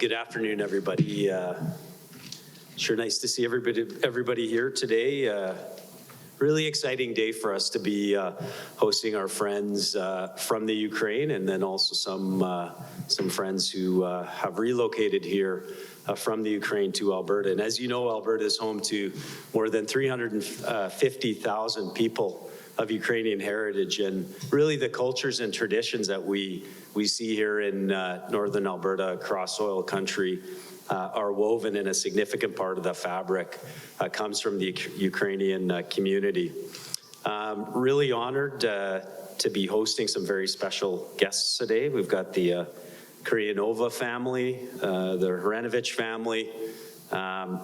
Good afternoon, everybody. Sure nice to see everybody here today. Really exciting day for us to be hosting our friends from the Ukraine, and then also some friends who have relocated here from the Ukraine to Alberta. And as you know, Alberta is home to more than 350,000 people of Ukrainian heritage, and really the cultures and traditions that we see here in northern Alberta across oil country are woven in a significant part of the fabric, comes from the Ukrainian community. Really honored to be hosting some very special guests today. We've got the Kryanova family, the Hrenovich family,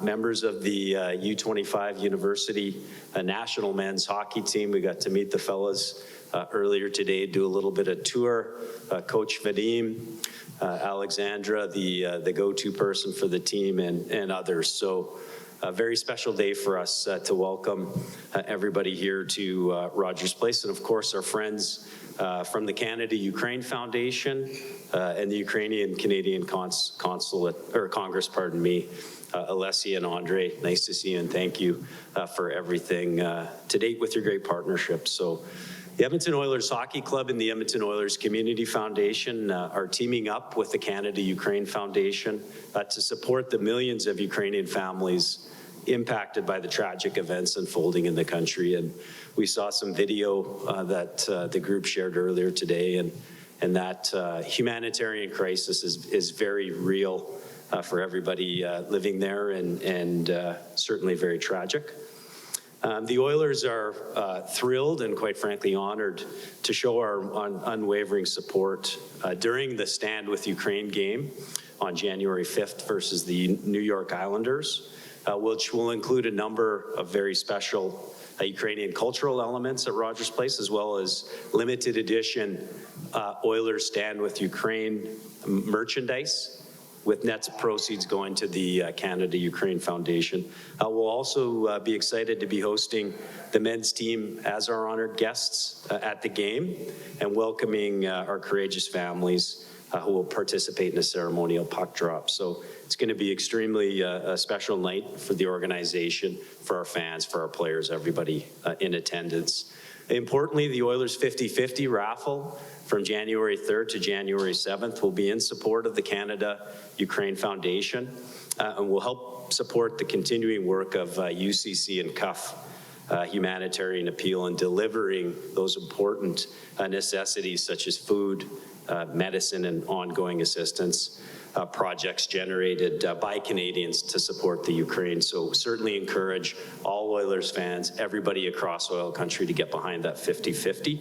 members of the U25 University national men's hockey team. We got to meet the fellas earlier today, do a little bit of tour. Coach Vadim, Alexandra, the go-to person for the team, and others. So a very special day for us to welcome everybody here to Rogers Place, and of course our friends from the Canada-Ukraine Foundation and the Ukrainian-Canadian Consulate, or Congress, pardon me. Alessia and Andre, nice to see you, and thank you for everything to date with your great partnership. So the Edmonton Oilers Hockey Club and the Edmonton Oilers Community Foundation are teaming up with the Canada-Ukraine Foundation to support the millions of Ukrainian families impacted by the tragic events unfolding in the country. And we saw some video that the group shared earlier today, and that humanitarian crisis is very real for everybody living there, and certainly very tragic. The Oilers are thrilled and quite frankly honored to show our unwavering support during the Stand with Ukraine game on January 5th versus the New York Islanders, which will include a number of very special Ukrainian cultural elements at Rogers Place, as well as limited edition Oilers Stand with Ukraine merchandise, with net proceeds going to the Canada-Ukraine Foundation. We'll also be excited to be hosting the men's team as our honored guests at the game, and welcoming our courageous families who will participate in a ceremonial puck drop. So it's going to be extremely a special night for the organization, for our fans, for our players, everybody in attendance. Importantly, the Oilers 50-50 raffle from January 3rd to January 7th will be in support of the Canada-Ukraine Foundation, and will help support the continuing work of UCC-CUF Humanitarian Appeal in delivering those important necessities such as food, medicine, and ongoing assistance projects generated by Canadians to support the Ukraine. So certainly encourage all Oilers fans, everybody across oil country, to get behind that 50-50.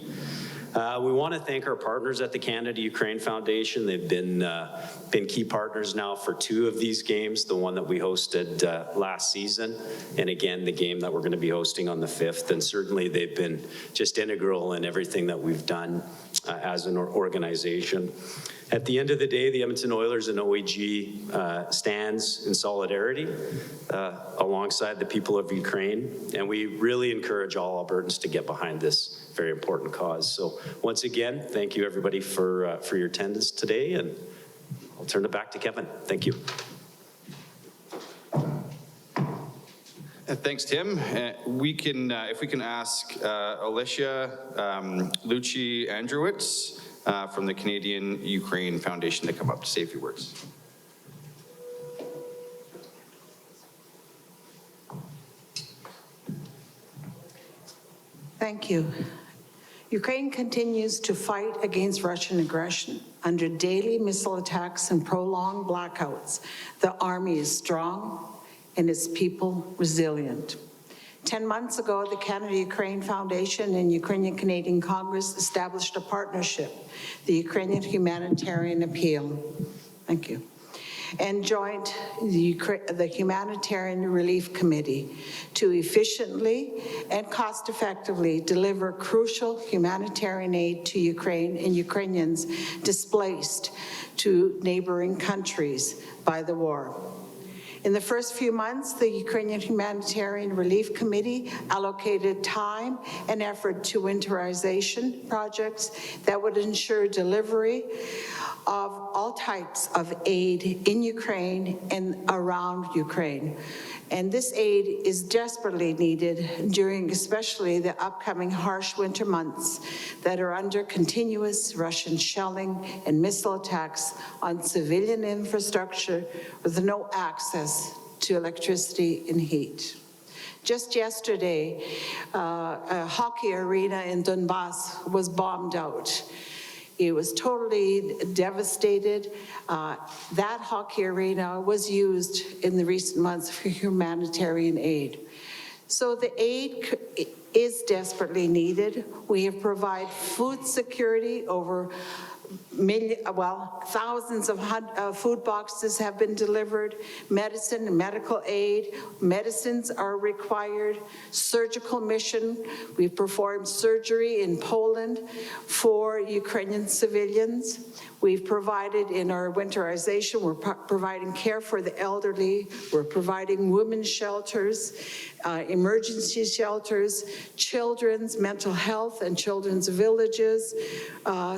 We want to thank our partners at the Canada-Ukraine Foundation. They've been key partners now for 2 of these games, the one that we hosted last season, and again, the game that we're going to be hosting on the 5th. And certainly they've been just integral in everything that we've done as an organization. At the end of the day, the Edmonton Oilers and OEG stands in solidarity alongside the people of Ukraine, and we really encourage all Albertans to get behind this very important cause. So once again, thank you everybody for your attendance today, and I'll turn it back to Kevin. Thank you. Thanks, Tim. We can, if we can ask Alicia Lucci Andrewitz from the Canadian-Ukraine Foundation to come up to say a few words. Thank you. Ukraine continues to fight against Russian aggression. Under daily missile attacks and prolonged blackouts, the army is strong and its people resilient. 10 months ago, the Canada-Ukraine Foundation and Ukrainian-Canadian Congress established a partnership, the Ukrainian Humanitarian Appeal. Thank you. And joined the Humanitarian Relief Committee to efficiently and cost-effectively deliver crucial humanitarian aid to Ukraine and Ukrainians displaced to neighboring countries by the war. In the first few months, the Ukrainian Humanitarian Relief Committee allocated time and effort to winterization projects that would ensure delivery of all types of aid in Ukraine and around Ukraine. And this aid is desperately needed during especially the upcoming harsh winter months that are under continuous Russian shelling and missile attacks on civilian infrastructure with no access to electricity and heat. Just yesterday, a hockey arena in Donbass was bombed out. It was totally devastated. That hockey arena was used in the recent months for humanitarian aid. So the aid is desperately needed. We have provided food security over thousands of food boxes have been delivered, medicine and medical aid, medicines are required, surgical mission. We've performed surgery in Poland for Ukrainian civilians. We've provided in our winterization, we're providing care for the elderly, we're providing women's shelters, emergency shelters, children's mental health and children's villages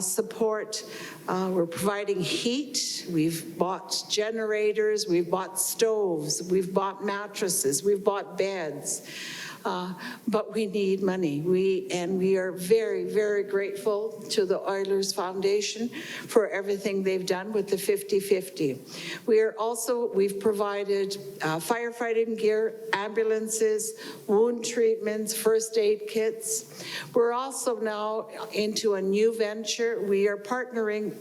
support. We're providing heat. We've bought generators, we've bought stoves, we've bought mattresses, we've bought beds. But we need money. We are very, very grateful to the Oilers Foundation for everything they've done with the 50-50. We've provided firefighting gear, ambulances, wound treatments, first aid kits. We're also now into a new venture. We are partnering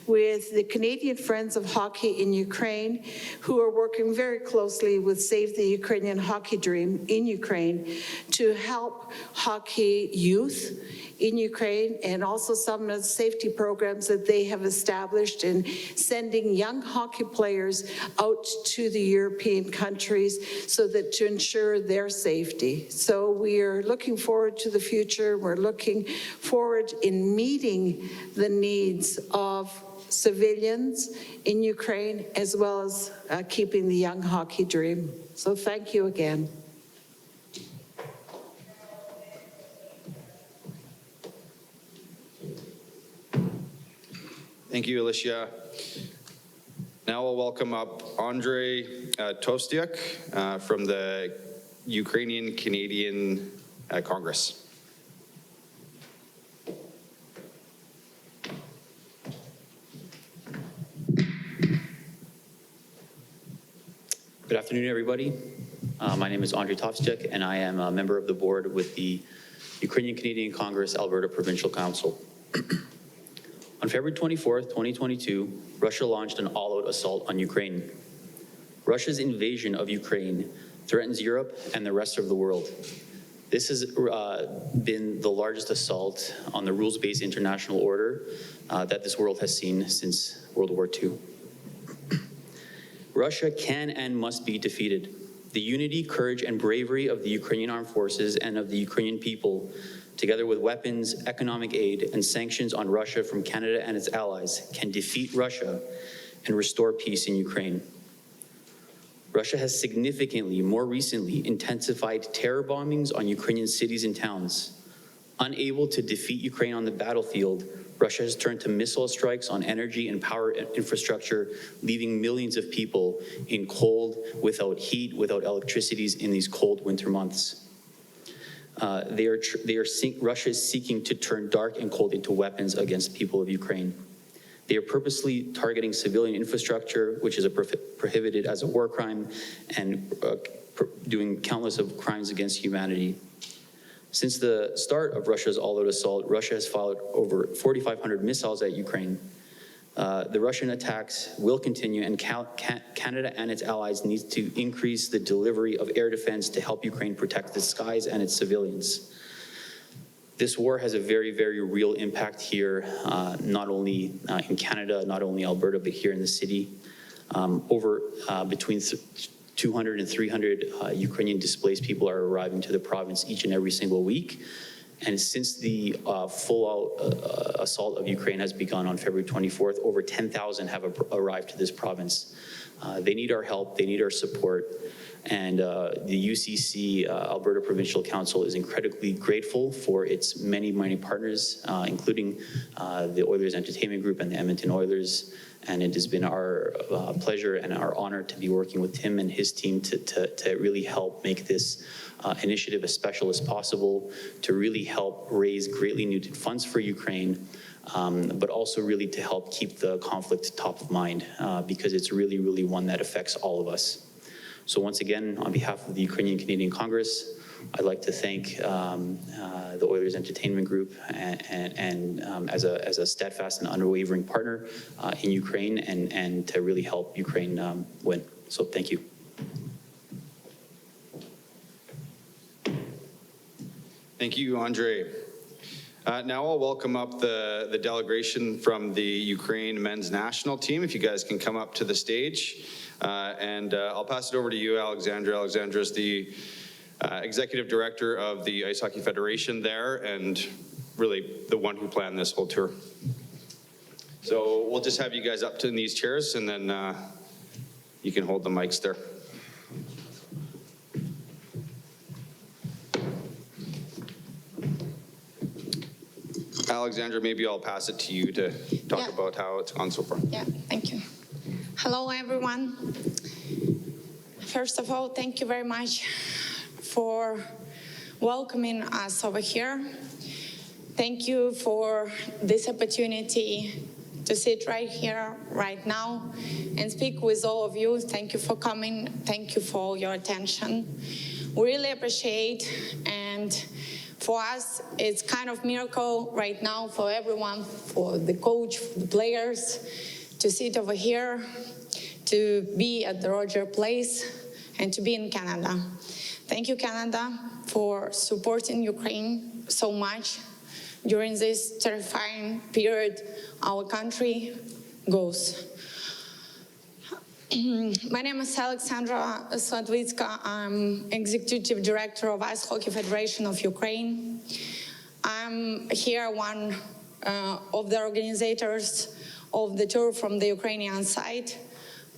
with the Canadian Friends of Hockey in Ukraine, who are working very closely with Save the Ukrainian Hockey Dream in Ukraine to help hockey youth in Ukraine, and also some of the safety programs that they have established in sending young hockey players out to the European countries so that to ensure their safety. So we are looking forward to the future. We're looking forward in meeting the needs of civilians in Ukraine, as well as keeping the young hockey dream. So thank you again. Thank you, Alicia. Now I'll welcome up Andrei Tostiuk from the Ukrainian Canadian Congress. Good afternoon, everybody. My name is Andrei Tostiuk, and I am a member of the board with the Ukrainian Canadian Congress Alberta Provincial Council. On February 24th, 2022, Russia launched an all-out assault on Ukraine. Russia's invasion of Ukraine threatens Europe and the rest of the world. This has been the largest assault on the rules-based international order that this world has seen since World War II. Russia can and must be defeated. The unity, courage, and bravery of the Ukrainian armed forces and of the Ukrainian people, together with weapons, economic aid, and sanctions on Russia from Canada and its allies, can defeat Russia and restore peace in Ukraine. Russia has significantly, more recently, intensified terror bombings on Ukrainian cities and towns. Unable to defeat Ukraine on the battlefield, Russia has turned to missile strikes on energy and power infrastructure, leaving millions of people in cold, without heat, without electricities in these cold winter months. Russia is seeking to turn dark and cold into weapons against the people of Ukraine. They are purposely targeting civilian infrastructure, which is prohibited as a war crime, and doing countless of crimes against humanity. Since the start of Russia's all-out assault, Russia has fired over 4,500 missiles at Ukraine. The Russian attacks will continue, and Canada and its allies need to increase the delivery of air defense to help Ukraine protect its skies and its civilians. This war has a very, very real impact here, not only in Canada, not only Alberta, but here in the city. Between 200 and 300 Ukrainian displaced people are arriving to the province each and every single week. And since the full-out assault of Ukraine has begun on February 24th, over 10,000 have arrived to this province. They need our help, they need our support, and the UCC Alberta Provincial Council is incredibly grateful for its many, many partners, including the Oilers Entertainment Group and the Edmonton Oilers. And it has been our pleasure and our honor to be working with him and his team to really help make this initiative as special as possible, to really help raise greatly needed funds for Ukraine, but also really to help keep the conflict top of mind, because it's really, really one that affects all of us. So once again, on behalf of the Ukrainian Canadian Congress, I'd like to thank the Oilers Entertainment Group and as a steadfast and unwavering partner in Ukraine and to really help Ukraine win. So thank you. Thank you, Andre. Now I'll welcome up the delegation from the Ukraine men's national team. If you guys can come up to the stage. And I'll pass it over to you, Alexandra. Alexandra is the Executive Director of the Ice Hockey Federation there and really the one who planned this whole tour. So we'll just have you guys up to these chairs and then you can hold the mics there. Alexandra, maybe I'll pass it to you to talk about how it's gone so far. Yeah, thank you. Hello, everyone. First of all, thank you very much for welcoming us over here. Thank you for this opportunity to sit right here, right now, and speak with all of you. Thank you for coming. Thank you for your attention. We really appreciate, and for us, it's kind of miracle right now for everyone, for the coach, for the players, to sit over here, to be at the Roger Place, and to be in Canada. Thank you, Canada, for supporting Ukraine so much during this terrifying period our country goes. My name is Alexandra Sladvitska. I'm Executive Director of Ice Hockey Federation of Ukraine. I'm here one of the organizers of the tour from the Ukrainian side.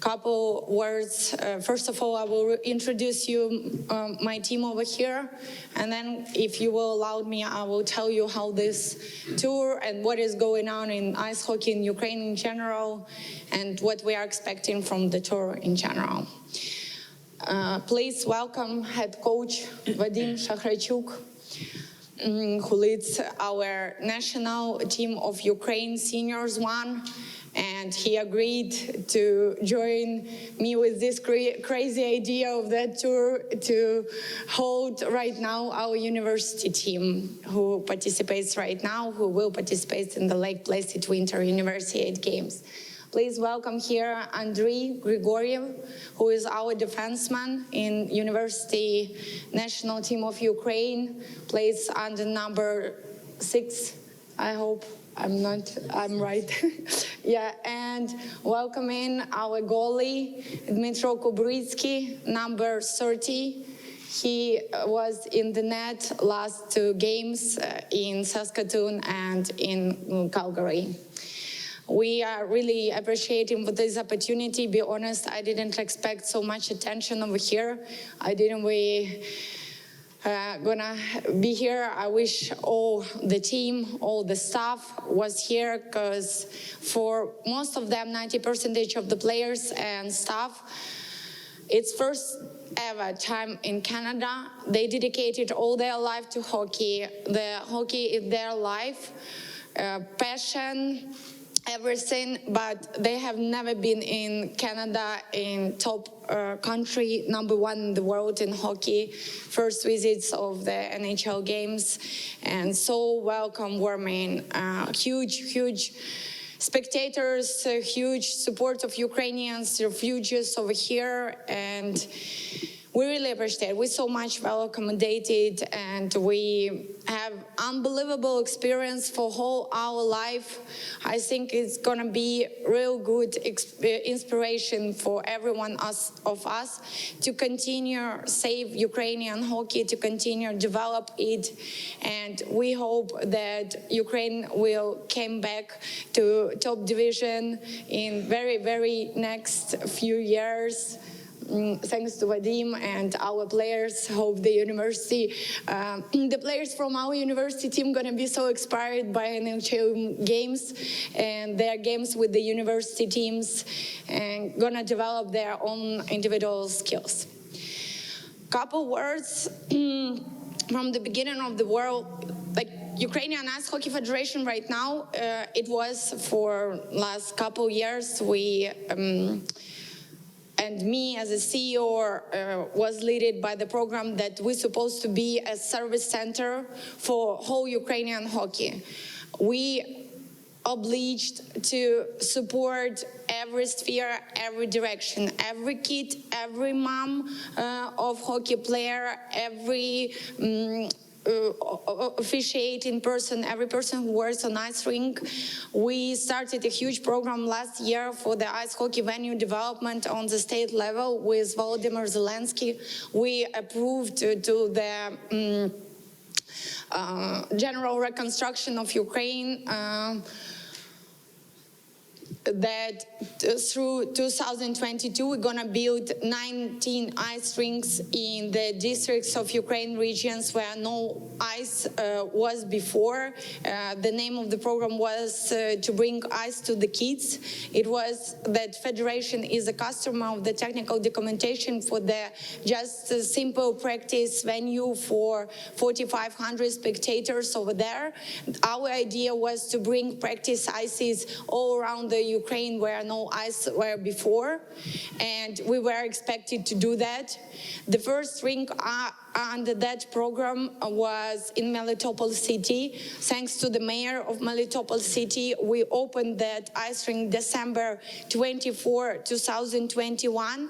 Couple words. First of all, I will introduce you my team over here, and then if you will allow me, I will tell you how this tour and what is going on in ice hockey in Ukraine in general, and what we are expecting from the tour in general. Please welcome head coach Vadim Shakharchuk, who leads our national team of Ukraine Seniors 1. And he agreed to join me with this crazy idea of that tour to hold right now our university team who participates right now, who will participate in the Lake Placid Winter Universiade Games. Please welcome here Andrei Grigoriev, who is our defenseman in University National Team of Ukraine, plays under number 6, I hope. I'm right. Yeah, and welcoming our goalie, Dmitro Kubritsky, number 30. He was in the net last 2 games in Saskatoon and in Calgary. We are really appreciating for this opportunity. Be honest, I didn't expect so much attention over here. I didn't really gonna be here. I wish all the team, all the staff was here, because for most of them, 90% of the players and staff, it's first ever time in Canada. They dedicated all their life to hockey. The hockey is their life, passion, everything, but they have never been in Canada, in top country, number 1 in the world in hockey, first visits of the NHL games, and so welcome, warming, huge spectators, huge support of Ukrainians, refugees over here, and We really appreciate it. We're so much well accommodated, and we have unbelievable experience for whole our life. I think it's gonna be real good inspiration for everyone of us to continue save Ukrainian hockey, to continue develop it, and we hope that Ukraine will come back to top division in very next few years. Thanks to Vadim and our players. Hope the university, the players from our university team gonna be so inspired by NHL games and their games with the university teams, and gonna develop their own individual skills. Couple words from the beginning of the world, like Ukrainian Ice Hockey Federation right now, it was for last couple years, and me as a CEO was led by the program that we're supposed to be a service center for whole Ukrainian hockey. We obliged to support every sphere, every direction, every kid, every mom of hockey player, every officiating person, every person who works on ice rink. We started a huge program last year for the ice hockey venue development on the state level with Volodymyr Zelensky. We approved to the general reconstruction of Ukraine that through 2022 we're gonna build 19 ice rinks in the districts of Ukraine regions where no ice was before. The name of the program was to bring ice to the kids. It was that Federation is a customer of the technical documentation for the just a simple practice venue for 4,500 spectators over there. Our idea was to bring practice ices all around the Ukraine where no ice were before, and we were expected to do that. The first rink under that program was in Melitopol city. Thanks to the mayor of Melitopol city, we opened that ice rink December 24, 2021.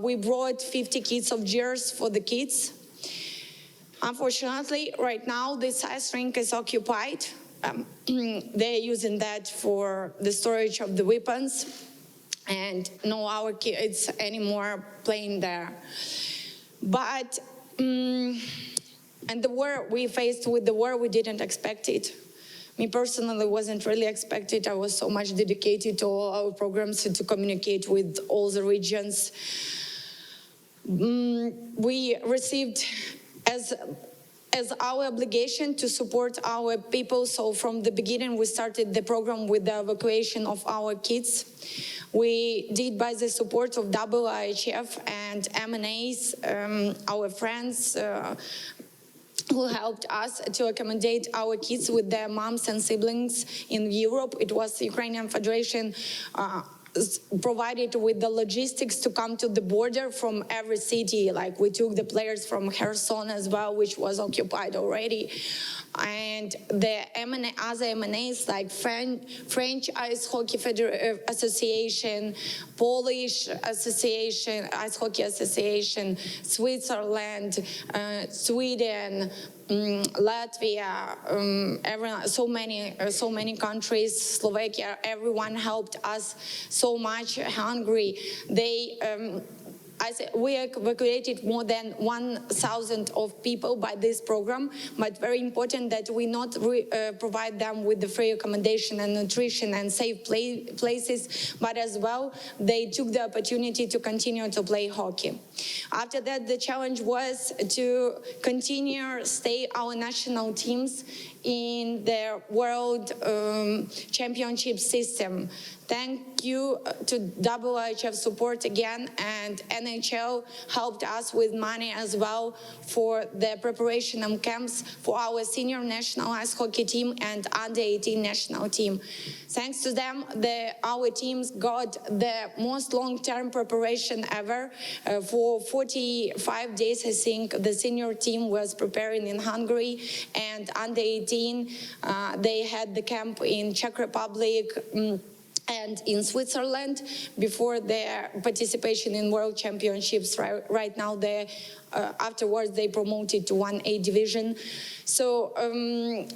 We brought 50 kits of gears for the kids. Unfortunately, right now this ice rink is occupied. They're using that for the storage of the weapons, and no our kids anymore playing there. But and the war we faced with the war, we didn't expect it. Me personally wasn't really expected. I was so much dedicated to all our programs and to communicate with all the regions. We received as our obligation to support our people. So from the beginning, we started the program with the evacuation of our kids. We did by the support of IHF and MNAs, our friends who helped us to accommodate our kids with their moms and siblings in Europe. It was the Ukrainian Federation provided with the logistics to come to the border from every city. Like we took the players from Kherson as well, which was occupied already. And the other MNAs like French Ice Hockey Association, Polish Association, Ice Hockey Association, Switzerland, Sweden, Latvia, so many countries, Slovakia, everyone helped us so much. Hungary, we evacuated more than 1,000 of people by this program, but very important that we not provide them with the free accommodation and nutrition and safe places, but as well, they took the opportunity to continue to play hockey. After that, the challenge was to continue stay our national teams in the World Championship system. Thank you to IHF support again, and NHL helped us with money as well for the preparation and camps for our senior national ice hockey team and under-18 national team. Thanks to them, our teams got the most long-term preparation ever. For 45 days, I think, the senior team was preparing in Hungary, and under-18, they had the camp in Czech Republic, and in Switzerland before their participation in World Championships. Right now, afterwards they promoted to 1A division. So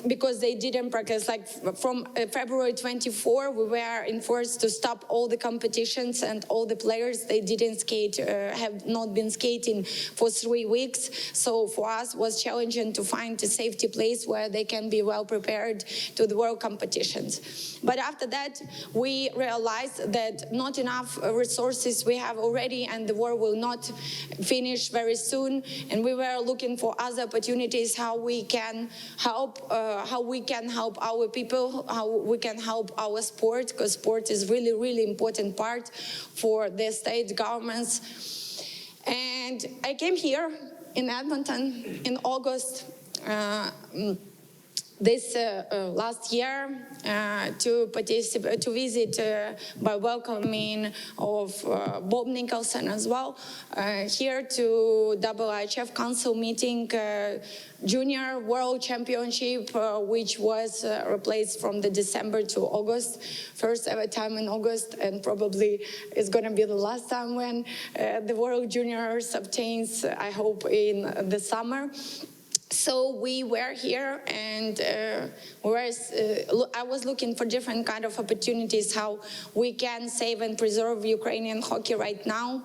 because they didn't practice, like from February 24, we were enforced to stop all the competitions, and all the players, they didn't skate, have not been skating for 3 weeks. So for us, was challenging to find a safety place where they can be well prepared to the world competitions. But after that, we realized that not enough resources we have already, and the war will not finish very soon. And we were looking for other opportunities, how we can help our people, how we can help our sport, because sport is really, really important part for the state governments. And I came here in Edmonton in August this last year to visit by welcoming of Bob Nicholson as well here to IIHF Council meeting Junior World Championship, which was replaced from the December to August, first ever time in August, and probably it's going to be the last time when the World Juniors obtains, I hope, in the summer. So we were here, and I was looking for different kind of opportunities, how we can save and preserve Ukrainian hockey right now.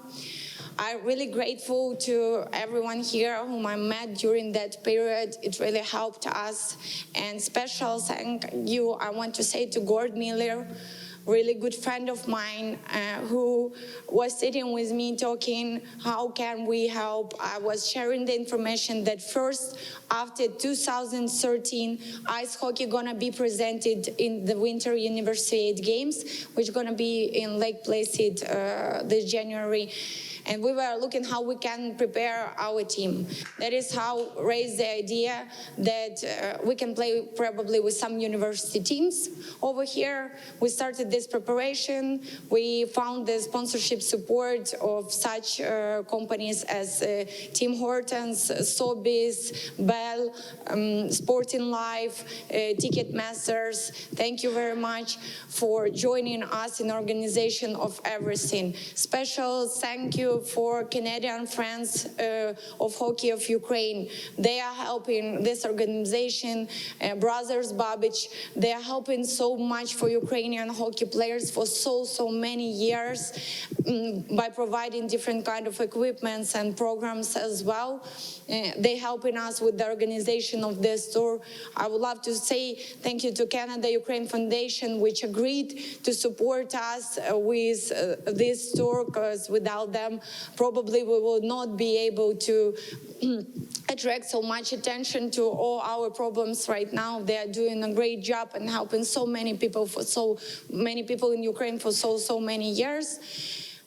I'm really grateful to everyone here whom I met during that period. It really helped us. And special thank you I want to say to Gord Miller, really good friend of mine, who was sitting with me talking, how can we help? I was sharing the information that first, after 2013, ice hockey gonna be presented in the Winter Universiade Games, which gonna be in Lake Placid this January. And we were looking how we can prepare our team. That is how raised the idea that we can play probably with some university teams over here. We started this preparation. We found the sponsorship support of such companies as Tim Hortons, Sobeys, Bell, Sporting Life, Ticketmasters. Thank you very much for joining us in organization of everything. Special thank you for Canadian Friends of Hockey of Ukraine. They are helping this organization, Brothers Babbage. They are helping so much for Ukrainian hockey players for so many years by providing different kind of equipments and programs as well. They helping us with the organization of this tour. I would love to say thank you to Canada-Ukraine Foundation, which agreed to support us with this tour, because without them, probably we will not be able to attract so much attention to all our problems right now. They are doing a great job and helping so many people in Ukraine for so many years.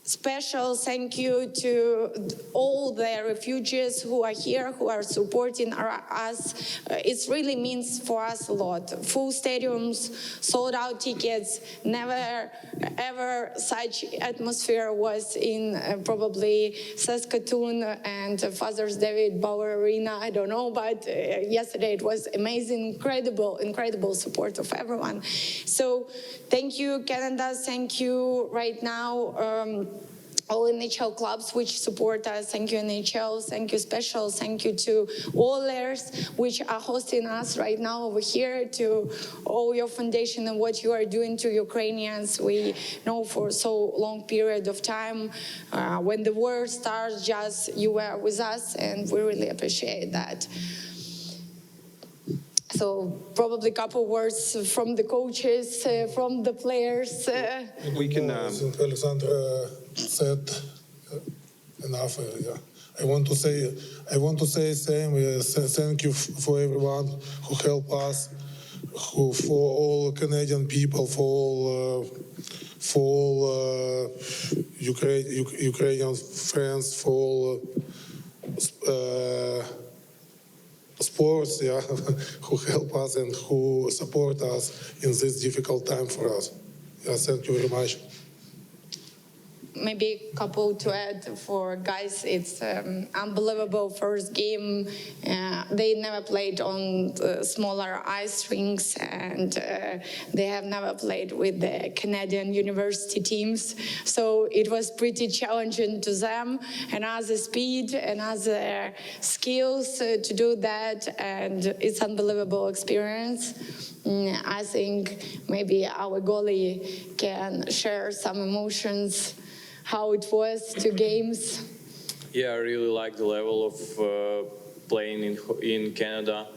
Special thank you to all the refugees who are here, who are supporting us. It really means for us a lot. Full stadiums, sold out tickets, never ever such atmosphere was in probably Saskatoon and Father's David Bauer Arena, I don't know, but yesterday it was amazing, incredible support of everyone. So thank you, Canada, thank you right now. All NHL clubs which support us, thank you NHL, thank you special, thank you to Oilers which are hosting us right now over here, to all your foundation and what you are doing to Ukrainians. We know for so long period of time, when the war starts, just you were with us, and we really appreciate that. So probably a couple words from the coaches, from the players. We can. Alexandra said enough. Yeah. I want to say same. Thank you for everyone who helped us, for all Canadian people, for all Ukrainian friends, for all sports, yeah, who help us and who support us in this difficult time for us. Yeah, thank you very much. maybe a couple to add for guys. It's unbelievable first game. They never played on smaller ice rinks, and they have never played with the Canadian university teams. So it was pretty challenging to them, and other speed and other skills to do that, and it's unbelievable experience. I think maybe our goalie can share some emotions, how it was, 2 games. Yeah, I really like the level of playing in Canada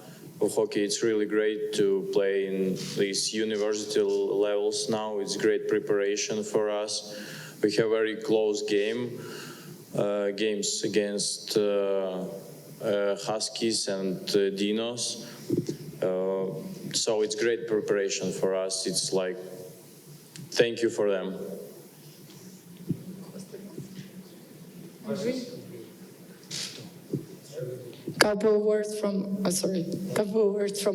of hockey. It's really great to play in these university levels now. It's great preparation for us. We have very close games against Huskies and Dinos. So it's great preparation for us. It's like, thank you for them. Couple words from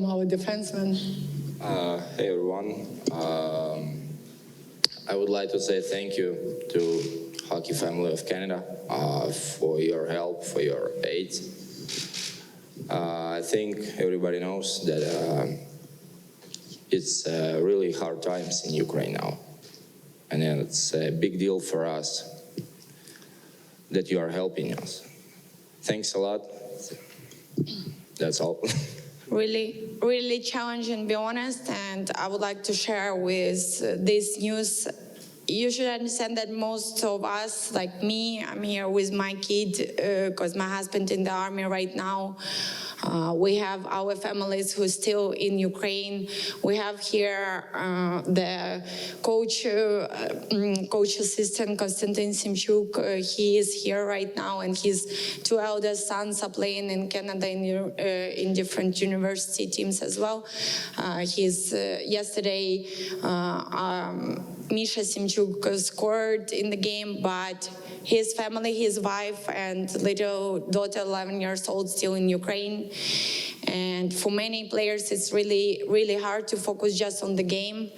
our defenseman. Hey everyone, I would like to say thank you to Hockey Family of Canada for your help, for your aid. I think everybody knows that it's really hard times in Ukraine now, and it's a big deal for us that you are helping us. Thanks a lot. That's all. Really challenging, to be honest, and I would like to share with this news. You should understand that most of us, like me, I'm here with my kid because my husband in the army right now. We have our families who are still in Ukraine. We have here the coach assistant, Konstantin Simchuk. He is here right now, and his 2 eldest sons are playing in Canada in different university teams as well. Yesterday, Misha Simchuk scored in the game, but his family, his wife and little daughter, 11 years old, still in Ukraine. And for many players, it's really hard to focus just on the game.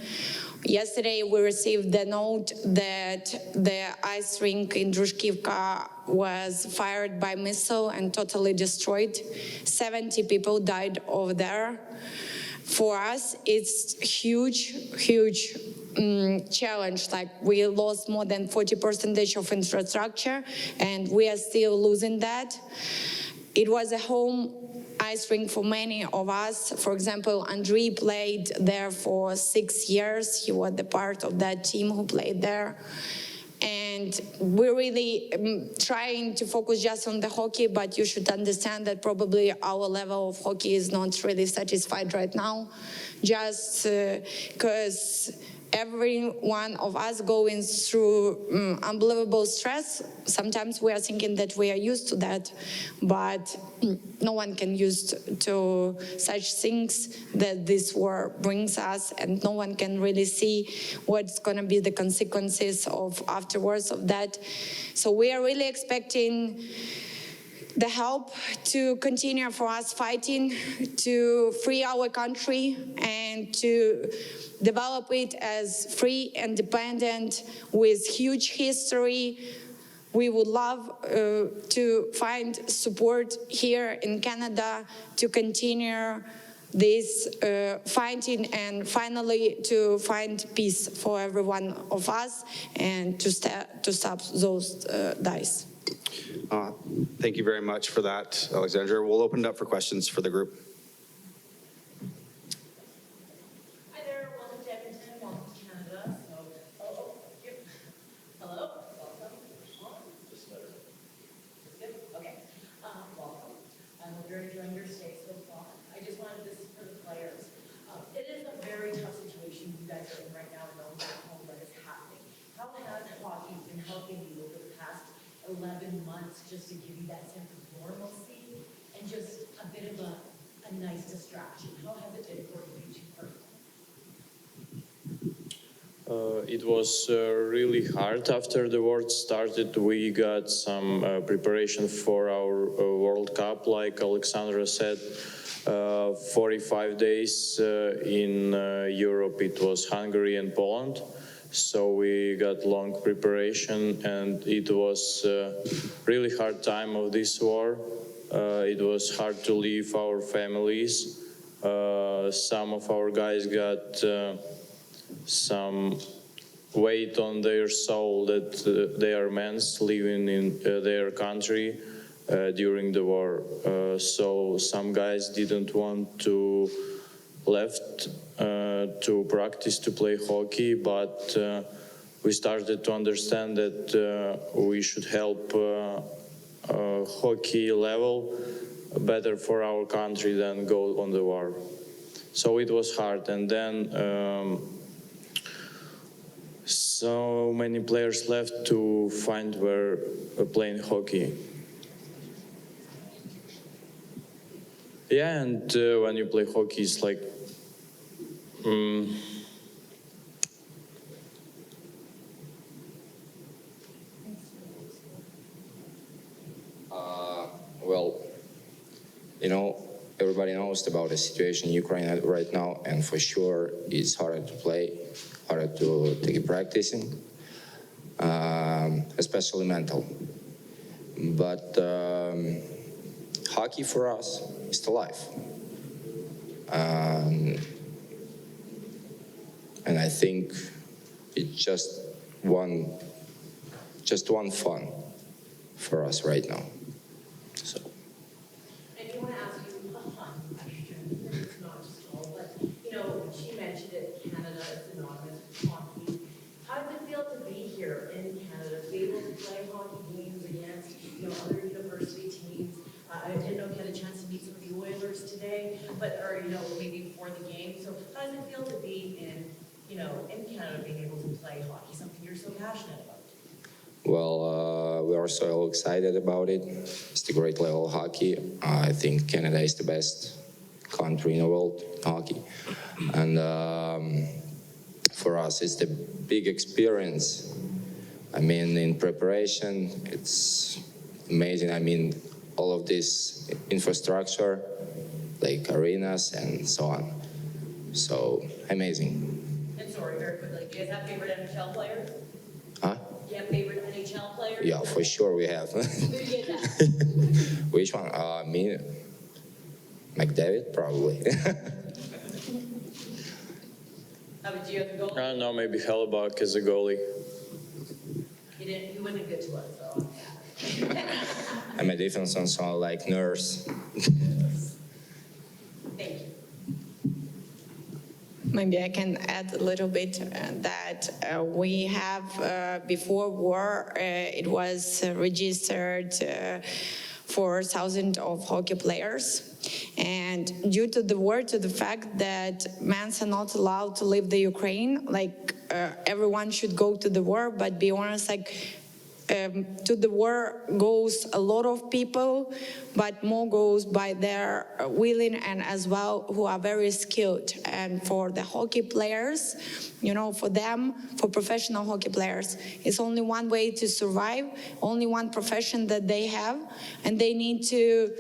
Yesterday, we received the note that the ice rink in Drushkivka was fired by missile and totally destroyed. 70 people died over there. For us, it's huge challenge. Like, we lost more than 40% of infrastructure, and we are still losing that. It was a home ice rink for many of us. For example, Andriy played there for 6 years. He was the part of that team who played there. And we're really trying to focus just on the hockey, but you should understand that probably our level of hockey is not really satisfied right now, just because every one of us going through unbelievable stress. Sometimes we are thinking that we are used to that, but no one can used to such things that this war brings us, and no one can really see what's going to be the consequences of afterwards of that. So we are really expecting the help to continue for us fighting to free our country and to develop it as free, independent, with huge history. We would love to find support here in Canada to continue this fighting and finally to find peace for every one of us and to stop those dice. Thank you very much for that, Alexandra. We'll open it up for questions for the group. Hi there, welcome to Edmonton, welcome to Canada. Hello, welcome. Okay, welcome. I hope you're enjoying your stay so far. I just wanted this for the players. It is a very tough situation you guys are in right now, knowing back home what is happening. How has hockey been helping you over the past 11 months just to give you that sense of normalcy and just a bit of a nice distraction? How has it been for you two personally? It was really hard after the war started. We got some preparation for our World Cup, like Alexandra said. 45 days in Europe, it was Hungary and Poland. So we got long preparation, and it was really hard time of this war. It was hard to leave our families. Some of our guys got some weight on their soul that they are men living in their country during the war. So some guys didn't want to left to practice to play hockey, but we started to understand that we should help hockey level better for our country than go on the war. So it was hard, and then so many players left to find where playing hockey. Yeah, and when you play hockey, it's like Well, you know, everybody knows about the situation in Ukraine right now, and for sure it's harder to play, harder to take practicing, especially mental. But hockey for us is still life. And I think it's just one fun for us right now. So. I do want to ask you a fun question. It's not just all, but, you know, she mentioned it, Canada is synonymous with hockey. How does it feel to be here in Canada, to be able to play hockey games against, you know, other university teams? I didn't know if you had a chance to meet some of the Oilers today, or, you know, maybe before the game. So how does it feel to be in, you know, in Canada, being able to play hockey, something you're so passionate about? Well, we are so excited about it. It's a great level of hockey. I think Canada is the best country in the world in hockey. And for us, it's the big experience. I mean, in preparation, it's amazing. I mean, all of this infrastructure, like arenas and so on. So, amazing. And sorry, very quickly, do you guys have favorite NHL players? Huh? Do you have favorite NHL players? Yeah, for sure we have. Who do you get that? Which one? Me? McDavid, probably. How about you as a I goalie? don't know, maybe Hellebuck as a goalie. He wasn't good to us, so. I'm a defenseman, so I like Nurse. Thank you. Maybe I can add a little bit that we have, before war, it was registered 4,000 of hockey players. And due to the war, to the fact that men are not allowed to leave the Ukraine, like everyone should go to the war, but be honest, like to the war goes a lot of people, but more goes by their willing and as well who are very skilled. And for the hockey players, you know, for them, for professional hockey players, it's only one way to survive, only one profession that they have, and they need to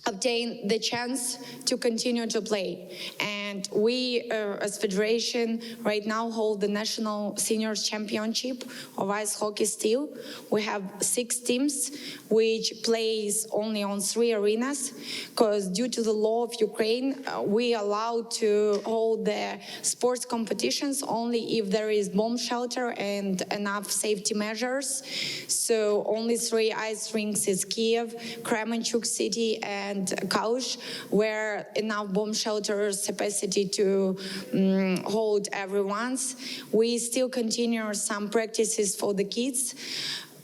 obtain the chance to continue to play. And we, as Federation, right now hold the National Seniors Championship of Ice Hockey still. We have 6 teams, which plays only on 3 arenas, because due to the law of Ukraine, we allowed to hold the sports competitions only if there is bomb shelter and enough safety measures. So only 3 ice rinks is Kiev, Kremenchuk City, and Kaush, where enough bomb shelters capacity to hold everyone's. We still continue some practices for the kids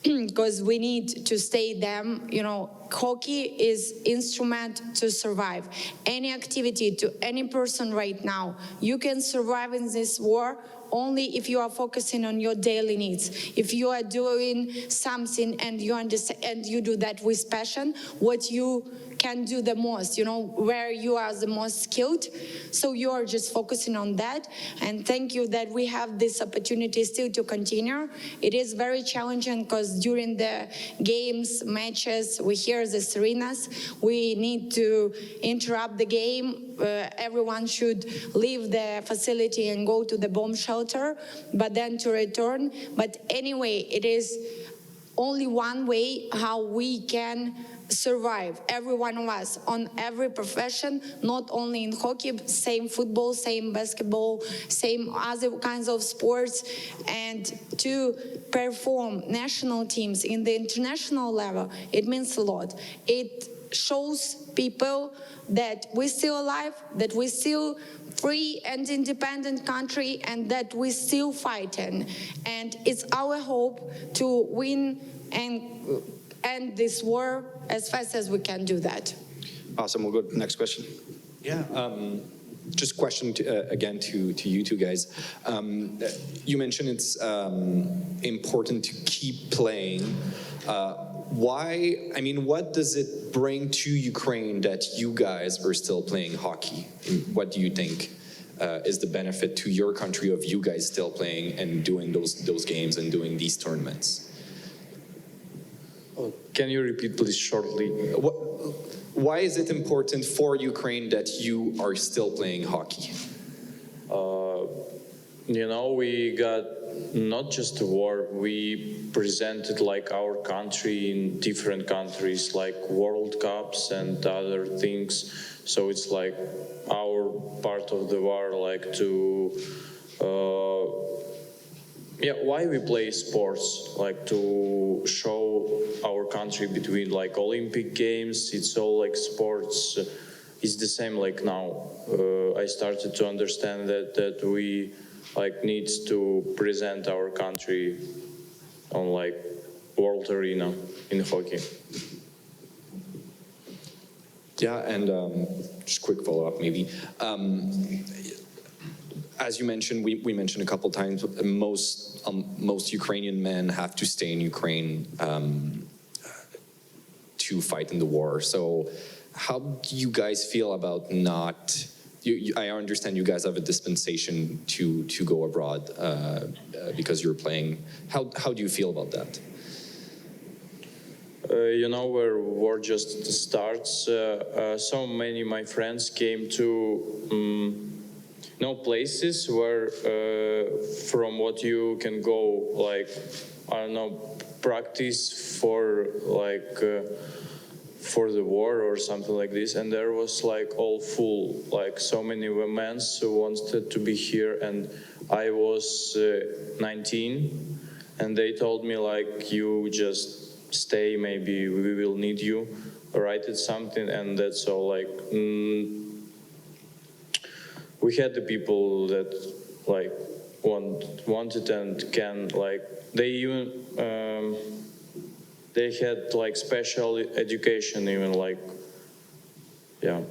because we need to stay them. You know, hockey is instrument to survive. Any activity to any person right now, you can survive in this war only if you are focusing on your daily needs. If you are doing something and you understand and you do that with passion, what you can do the most, you know, where you are the most skilled. So you are just focusing on that. And thank you that we have this opportunity still to continue. It is very challenging because during the games, matches, we hear the sirenas. We need to interrupt the game. Everyone should leave the facility and go to the bomb shelter. shelter, but then to return. But anyway, it is only one way how we can survive, every one of us, on every profession, not only in hockey, same football, same basketball, same other kinds of sports, and to perform national teams in the international level, it means a lot. It shows people that we're still alive, that we're still free and independent country, and that we're still fighting. And it's our hope to win and end this war as fast as we can do that. Awesome, we'll go to the next question. Yeah, just question again to you two guys. You mentioned it's important to keep playing. Why, I mean, what does it bring to Ukraine that you guys are still playing hockey? What do you think is the benefit to your country of you guys still playing and doing those games and doing these tournaments? Can you repeat please shortly? Why is it important for Ukraine that you are still playing hockey? You know, we got not just a war, we presented like our country in different countries, like World Cups and other things. So it's like our part of the war, like to, why we play sports, like to show our country between like Olympic Games, it's all like sports. It's the same like now. I started to understand that we like needs to present our country on like world arena in hockey. Yeah, and just quick follow-up maybe. As you mentioned, we mentioned a couple times, most Ukrainian men have to stay in Ukraine to fight in the war. So how do you guys feel about not, I understand you guys have a dispensation to go abroad because you're playing. How do you feel about that? You know, where war just starts, so many of my friends came to places where from what you can go, like, I don't know, practice for like for the war or something like this, and there was like all full, like so many women who wanted to be here, and I was 19, and they told me like, you just stay, maybe we will need you, write it something, and that's all. Like we had the people that like wanted and can, like they even they had like special education, even like, yeah.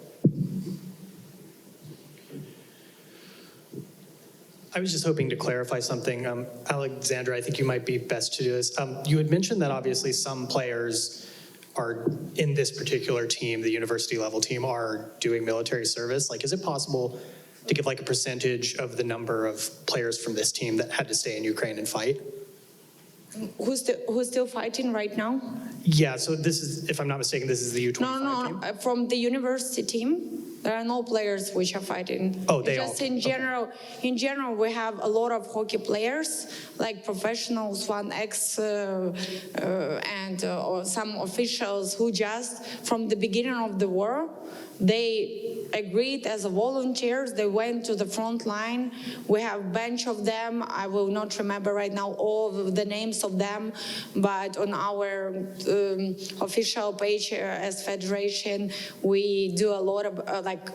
I was just hoping to clarify something. Alexandra, I think you might be best to do this. You had mentioned that obviously some players are in this particular team, the university level team, are doing military service. Like, is it possible to give like a percentage of the number of players from this team that had to stay in Ukraine and fight? Who's still fighting right now? Yeah, so this is, if I'm not mistaken, this is the U25 team? No, from the university team. There are no players which are fighting. Oh, they just all, in general. Okay. In general, we have a lot of hockey players, like professionals, one ex, and or some officials who just from the beginning of the war, they agreed as volunteers. They went to the front line. We have a bunch of them. I will not remember right now all of the names of them, but on our official page as Federation, we do a lot of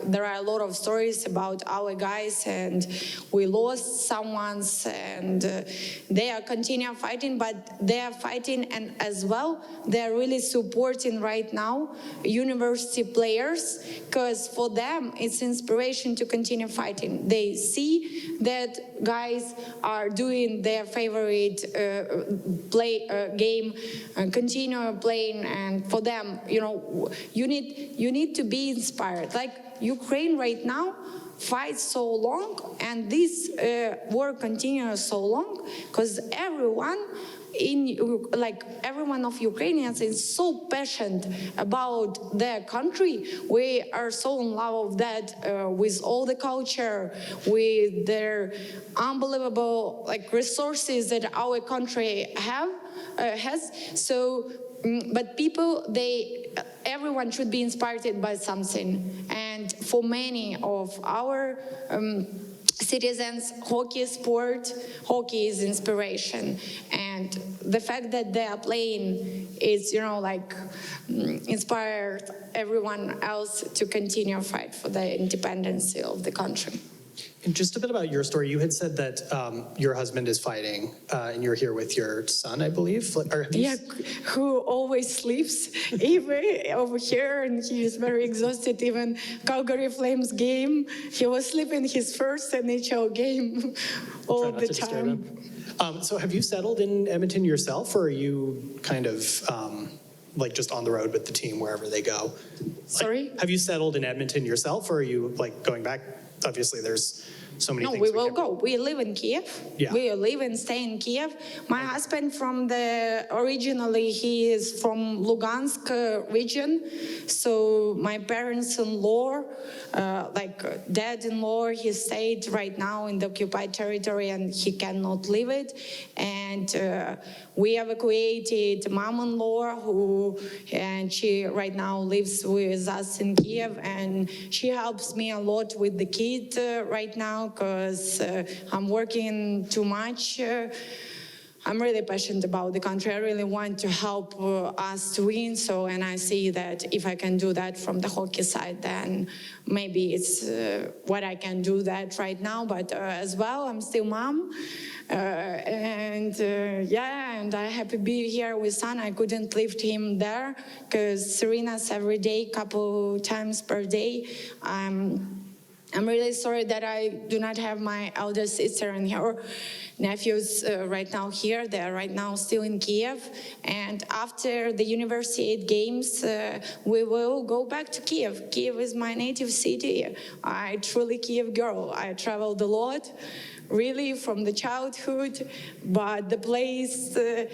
there are a lot of stories about our guys, and we lost someone, and they are continuing fighting, but they are fighting, and as well they are really supporting right now university players, because for them it's inspiration to continue fighting. They see that guys are doing their favorite game and continue playing, and for them, you know, you need to be inspired. Like Ukraine right now fights so long, and this war continues so long because everyone like everyone of Ukrainians is so passionate about their country. We are so in love of that with all the culture, with their unbelievable like resources that our country has. So, but people, everyone should be inspired by something. And for many of our citizens, hockey is inspiration. And the fact that they are playing is, inspired everyone else to continue fight for the independence of the country. And just a bit about your story. You had said that your husband is fighting, and you're here with your son, I believe. Who always sleeps even over here, and he is very exhausted. Even Calgary Flames game, he was sleeping his first NHL game all the time. So have you settled in Edmonton yourself, or are you kind of like just on the road with the team wherever they go? Sorry? Have you settled in Edmonton yourself, or are you like going back? Obviously, there's so many things. No, we will go. We live in Kiev. Yeah. We live and stay in Kiev. My husband originally he is from Lugansk region. So my parents-in-law, dad-in-law, he stayed right now in the occupied territory and he cannot leave it. And we evacuated mom-in-law and she right now lives with us in Kiev, and she helps me a lot with the kid right now because I'm working too much. I'm really passionate about the country. I really want to help us to win. And I see that if I can do that from the hockey side, then maybe it's what I can do that right now. But as well, I'm still mom. And I'm happy to be here with son. I couldn't leave him there because Serena's every day, couple times per day. I'm really sorry that I do not have my elder sister and her nephews right now here. They are right now still in Kiev. And after the University 8 games, we will go back to Kiev. Kiev is my native city. I truly Kiev girl. I traveled a lot, really from the childhood, but the place, the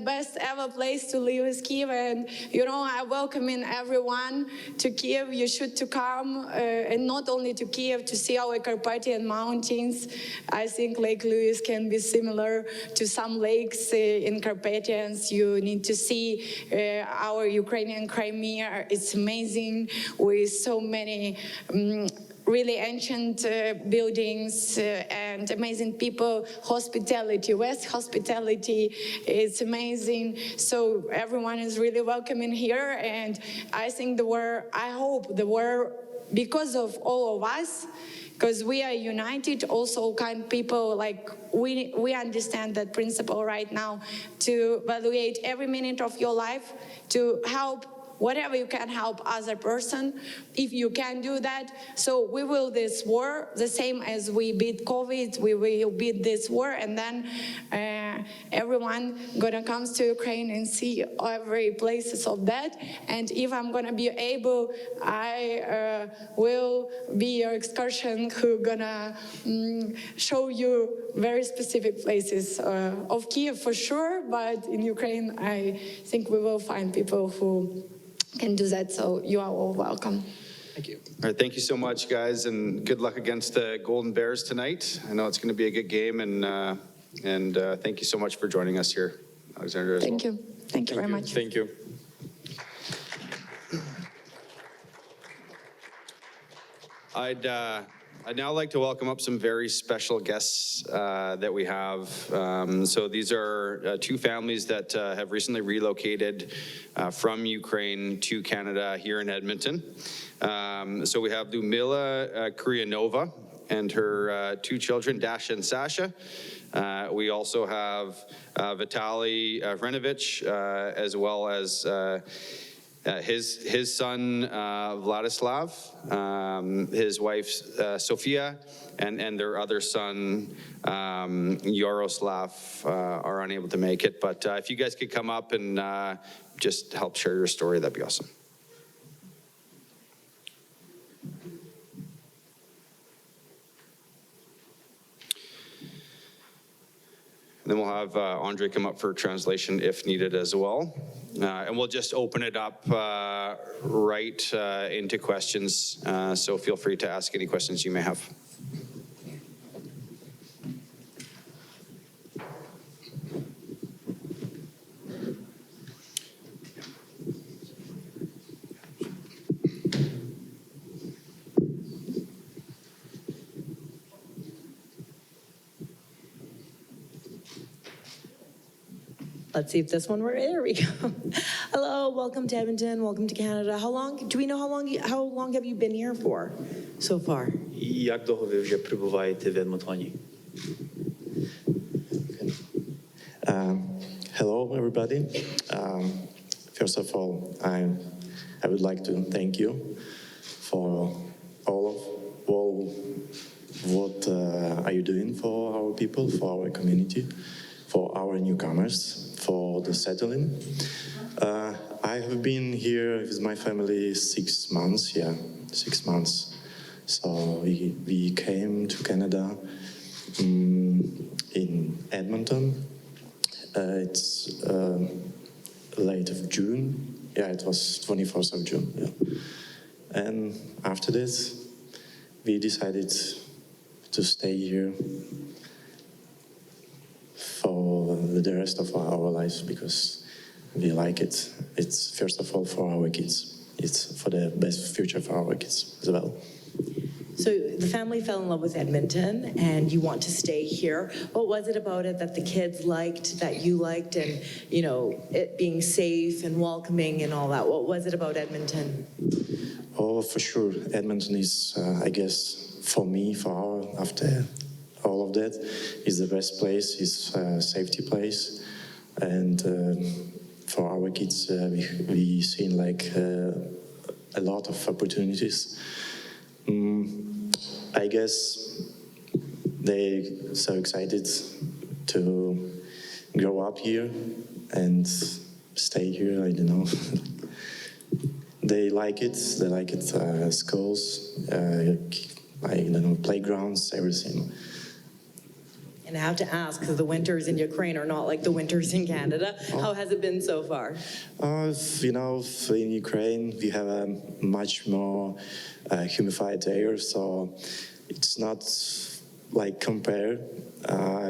best ever place to live is Kiev. And I welcome in everyone to Kiev. You should to come, and not only to Kiev, to see our Carpathian mountains. I think Lake Louise can be similar to some lakes in Carpathians. You need to see our Ukrainian Crimea. It's amazing with so many really ancient buildings and amazing people. Hospitality, West hospitality, it's amazing. So everyone is really welcome in here. And I think I hope the war, because of all of us, because we are united, also kind people, like we understand that principle right now, to evaluate every minute of your life, to help whatever you can help other person, if you can do that. So we will this war, the same as we beat COVID, we will beat this war, and then everyone gonna come to Ukraine and see every places of that. And if I'm gonna be able, I will be your excursion who gonna show you very specific places of Kiev for sure, but in Ukraine, I think we will find people who can do that, so you are all welcome. Thank you. All right, thank you so much, guys, and good luck against the Golden Bears tonight. I know it's going to be a good game, and thank you so much for joining us here, Alexandra. Thank you. Thank you very much. Thank you. I'd now like to welcome up some very special guests that we have. So these are two families that have recently relocated from Ukraine to Canada here in Edmonton. So we have Lumila Kuryanova and her two children, Dasha and Sasha. We also have Vitaly Vrenovich, as well as his son, Vladislav, his wife, Sofia, and their other son, Yaroslav, are unable to make it. But if you guys could come up and just help share your story, that'd be awesome. And then we'll have Andre come up for translation if needed as well. And we'll just open it up right into questions. So feel free to ask any questions you may have. Let's see if this one works. There we go. Hello, welcome to Edmonton, welcome to Canada. Do we know how long have you been here for so far? Як довго ви вже перебуваєте в Едмонтоні? Hello, everybody. First of all, I would like to thank you for all what are you doing for our people, for our community, for our newcomers, for the settling. I have been here with my family 6 months, 6 months. So we came to Canada in Edmonton. It's late of June. Yeah, it was 24th of June. Yeah. And after this, we decided to stay here for the rest of our lives because we like it. It's first of all for our kids. It's for the best future for our kids as well. So the family fell in love with Edmonton and you want to stay here. What was it about it that the kids liked, that you liked, and it being safe and welcoming and all that? What was it about Edmonton? Oh, for sure. Edmonton is, I guess, for me, after all of that, is the best place, is a safety place. And for our kids, we seen like a lot of opportunities. I guess they're so excited to grow up here and stay here, I don't know. They like it, schools, I don't know, playgrounds, everything. And I have to ask, because the winters in Ukraine are not like the winters in Canada. How has it been so far? In Ukraine, we have a much more humidified air, so it's not like compare,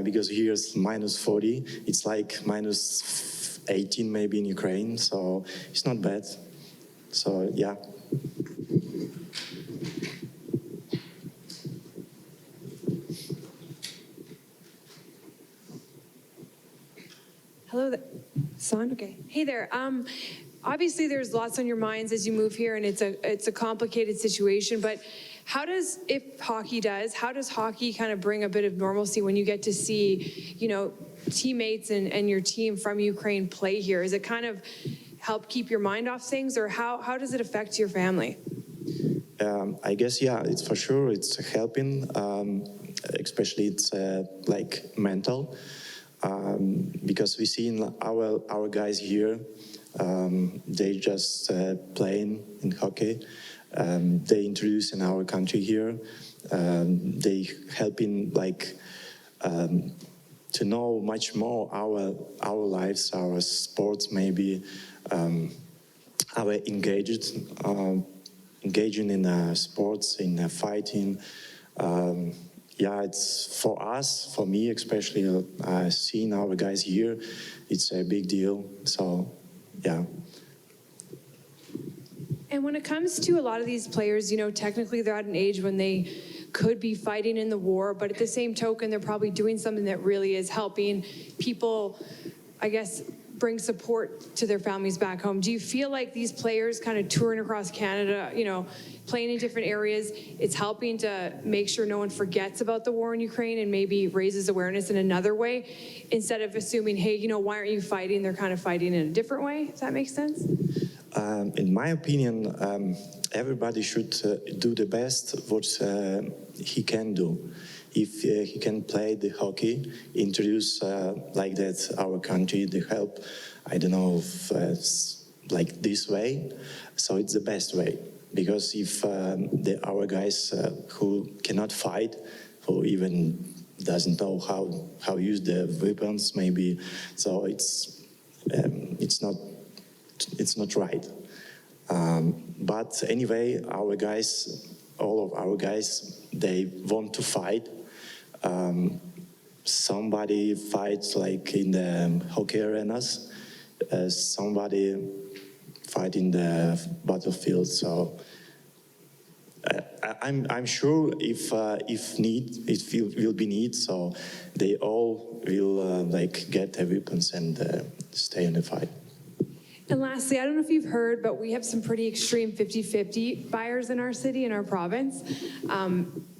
because here it's minus 40. It's like minus 18 maybe in Ukraine, so it's not bad. So, yeah. Hello, son. Okay. Hey there. Obviously, there's lots on your minds as you move here, and it's a complicated situation. But how does hockey kind of bring a bit of normalcy when you get to see, teammates and your team from Ukraine play here? Is it kind of help keep your mind off things, or how does it affect your family? I guess, yeah, it's for sure. It's helping, especially it's like mental. Because we seen our guys here, they just playing in hockey. They introduce in our country here. They helping to know much more our lives, our sports, maybe our engaging in sports, in fighting. Yeah, it's for us, for me especially, seeing our guys here, it's a big deal. So, yeah. And when it comes to a lot of these players, technically they're at an age when they could be fighting in the war, but at the same token, they're probably doing something that really is helping people, I guess, bring support to their families back home. Do you feel like these players kind of touring across Canada, playing in different areas, it's helping to make sure no one forgets about the war in Ukraine and maybe raises awareness in another way, instead of assuming, hey, why aren't you fighting? They're kind of fighting in a different way. Does that make sense? In my opinion, everybody should do the best what he can do. If he can play the hockey, introduce like that our country, the help, I don't know, like this way, so it's the best way. Because if our guys who cannot fight, who even doesn't know how use the weapons maybe. So it's not right. But anyway, our guys, all of our guys, they want to fight. Somebody fights like in the hockey arenas, somebody fight in the battlefield. So I'm sure if will be need, so they all will like get their weapons and stay in the fight. And lastly, I don't know if you've heard, but we have some pretty extreme 50-50 buyers in our city, in our province.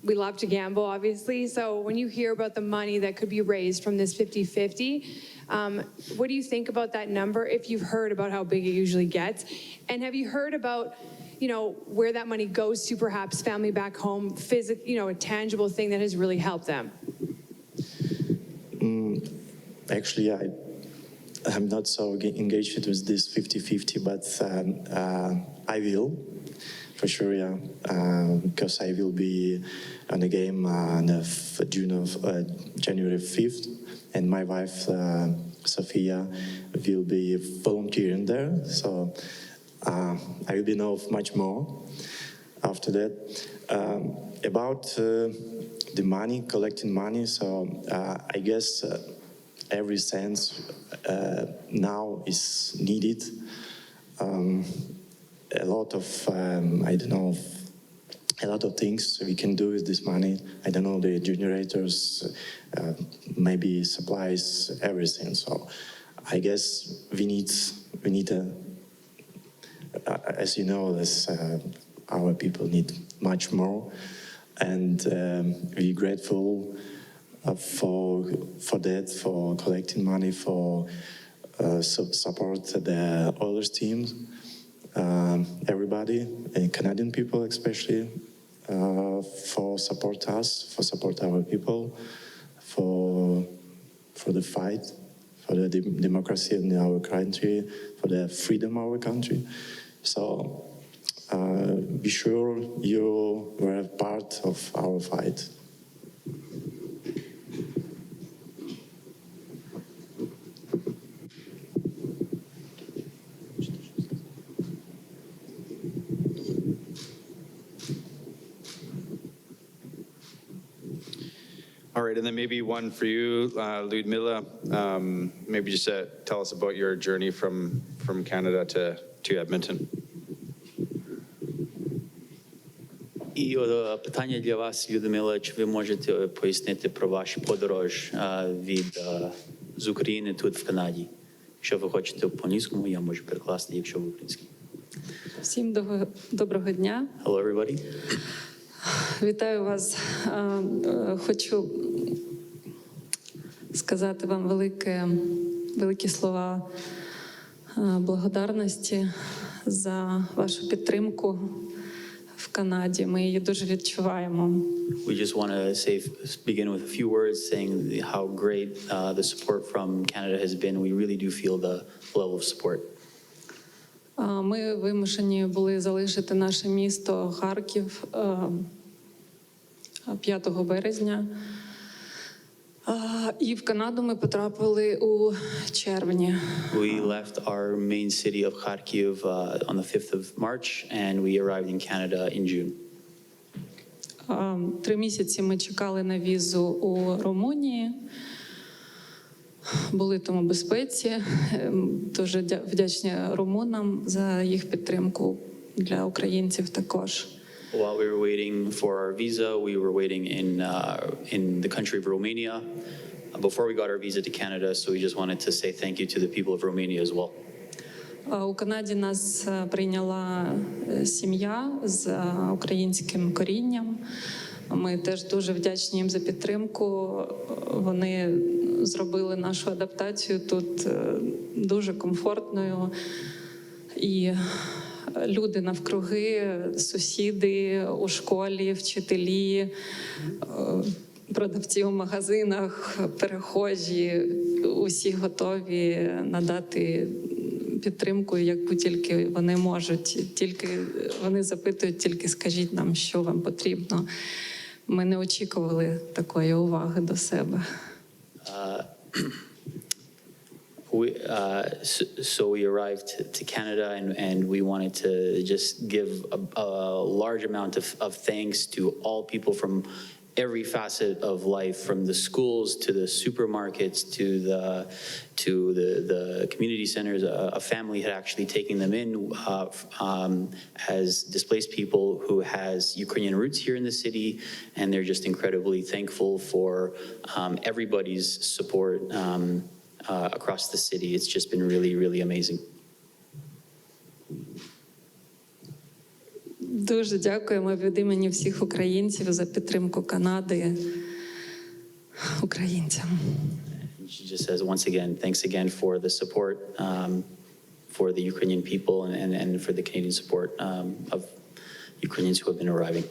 We love to gamble, obviously. So when you hear about the money that could be raised from this 50-50, what do you think about that number, if you've heard about how big it usually gets? And have you heard about, where that money goes to, perhaps family back home, a tangible thing that has really helped them? Actually, I'm not so engaged with this 50-50, but I will, for sure, yeah, because I will be on a game on January 5th, and my wife, Sophia, will be volunteering there, so I will be know much more after that. About the money, collecting money, so I guess every cent now is needed. A lot of, a lot of things we can do with this money. I don't know, the generators, maybe supplies, everything. So I guess we need as you know, our people need much more. And we're grateful for that, for collecting money, for support the Oilers team, everybody, and Canadian people especially, for support us, for support our people, for the fight, for the democracy in our country, for the freedom of our country. So be sure you were part of our fight. All right, and then maybe one for you, Ludmila. Maybe just tell us about your journey from Canada to Edmonton. І питання для вас, Людмила, чи ви можете пояснити про вашу подорож з України тут в Канаді? Якщо ви хочете по-англійському, я можу перекласти, якщо ви український. Всім доброго дня. Hello, everybody. Вітаю вас. Хочу сказати вам великі слова благодарності за вашу підтримку в Канаді. Ми її дуже відчуваємо. We just want to begin with a few words saying how great the support from Canada has been. We really do feel the level of support. Ми вимушені були залишити наше місто Харків 5 березня. І в Канаду ми потрапили у червні. We left our main city of Kharkiv on the 5th of March, and we arrived in Canada in June. 3 місяці ми чекали на візу у Румунії. Були там у безпеці. Дуже вдячні румунам за їх підтримку, для українців також. While we were waiting for our visa, we were waiting in the country of Romania before we got our visa to Canada, so we just wanted to say thank you to the people of Romania as well. У Канаді нас прийняла сім'я з українським корінням. Ми теж дуже вдячні їм за підтримку. Вони зробили нашу адаптацію тут дуже комфортною. І люди навкруги, сусіди у школі, вчителі, продавці у магазинах, перехожі, усі готові надати підтримку, яку тільки вони можуть. Тільки вони запитують, тільки скажіть нам, що вам потрібно. Ми не очікували такої уваги до себе. So we arrived to Canada and we wanted to just give a large amount of thanks to all people from every facet of life, from the schools to the supermarkets to the community centers. A family had actually taken them in as displaced people who has Ukrainian roots here in the city, and they're just incredibly thankful for everybody's support across the city. It's just been really, really amazing. Дуже дякуємо від імені всіх українців за підтримку Канади українцям. She just says once again, thanks again for the support for the Ukrainian people and for the Canadian support of Ukrainians who have been arriving.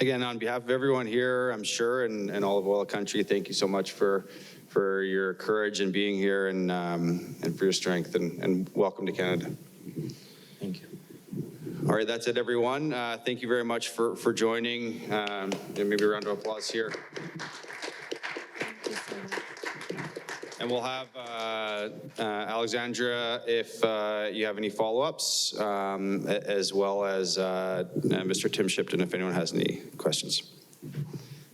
Again, on behalf of everyone here, I'm sure, and all of Oil Country, thank you so much for your courage in being here and for your strength, and welcome to Canada. Thank you. All right, that's it, everyone. Thank you very much for joining. And maybe a round of applause here. And we'll have Alexandra, if you have any follow-ups, as well as Mr. Tim Shipton, if anyone has any questions.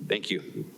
Thank you.